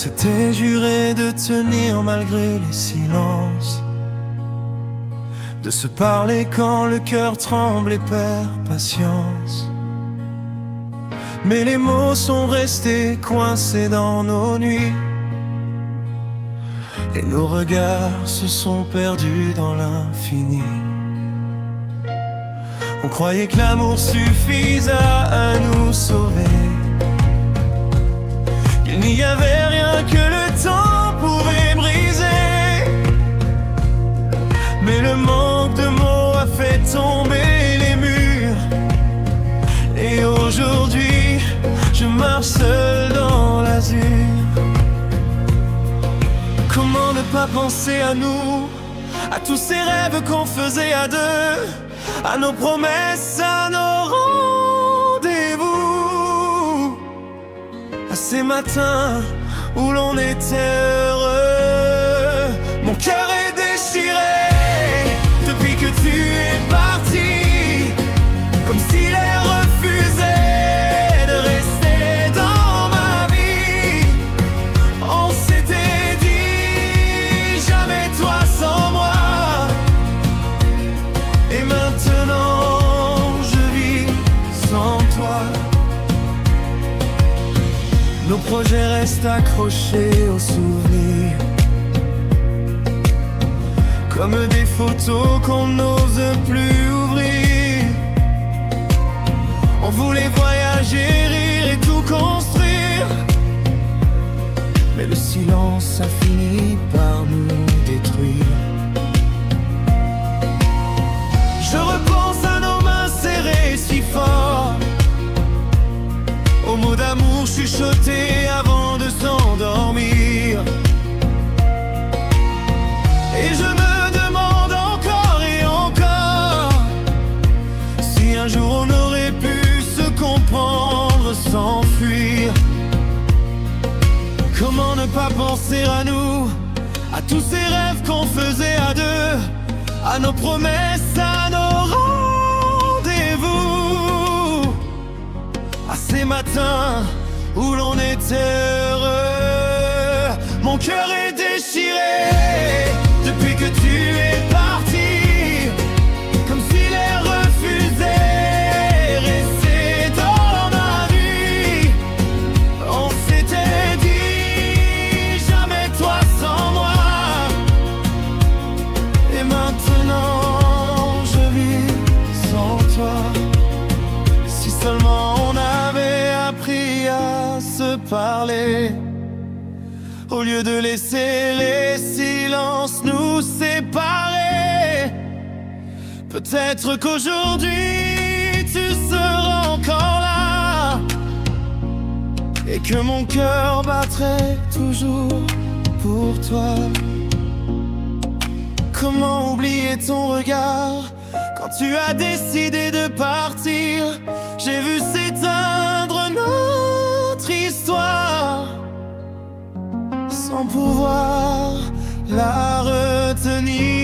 s'était juré de tenir malgré les silences, de se parler quand le cœur tremble et perd patience. Mais les mots sont restés coincés dans nos nuits, et nos regards se sont perdus dans l'infini. On croyait que l'amour suffisait à nous sauver, qu'il n'y avait rien que le temps pouvait briser. Mais le manque de mots a fait tomber les murs, et aujourd'hui je marche seul dans l'azur. Comment ne pas penser à nous, à tous ces rêves qu'on faisait à deux, à nos promesses, à nos rendez-vous, à ces matins où l'on était heureux. Mon cœur est déchiré depuis que tu es parti, comme si l'air refusait de rester dans ma vie. On s'était dit jamais toi sans moi, et maintenant je vis sans toi. Nos projets restent accrochés aux souvenirs, comme des photos qu'on n'ose plus ouvrir. On voulait voyager, rire et tout construire, mais le silence a fini par nous détruire. Je repense à nos mains serrées si fort, aux mots d'amour chuchotés avant de s'endormir. Et je me demande encore et encore si un jour on aurait pu se comprendre, s'enfuir. Comment ne pas penser à nous, à tous ces rêves qu'on faisait à deux, à nos promesses, à nos rendez-vous, à ces matins où l'on était heureux. Mon cœur est déchiré depuis que tu es parti, comme si l'air refusait rester dans ma vie. On s'était dit jamais toi sans moi, et maintenant je vis sans toi. Si seulement on avait appris à se parler, au lieu de laisser les silences nous séparer. Peut-être qu'aujourd'hui tu seras encore là, et que mon cœur battrait toujours pour toi. Comment oublier ton regard quand tu as décidé de partir? J'ai vu s'éteindre notre histoire sans pouvoir la retenir.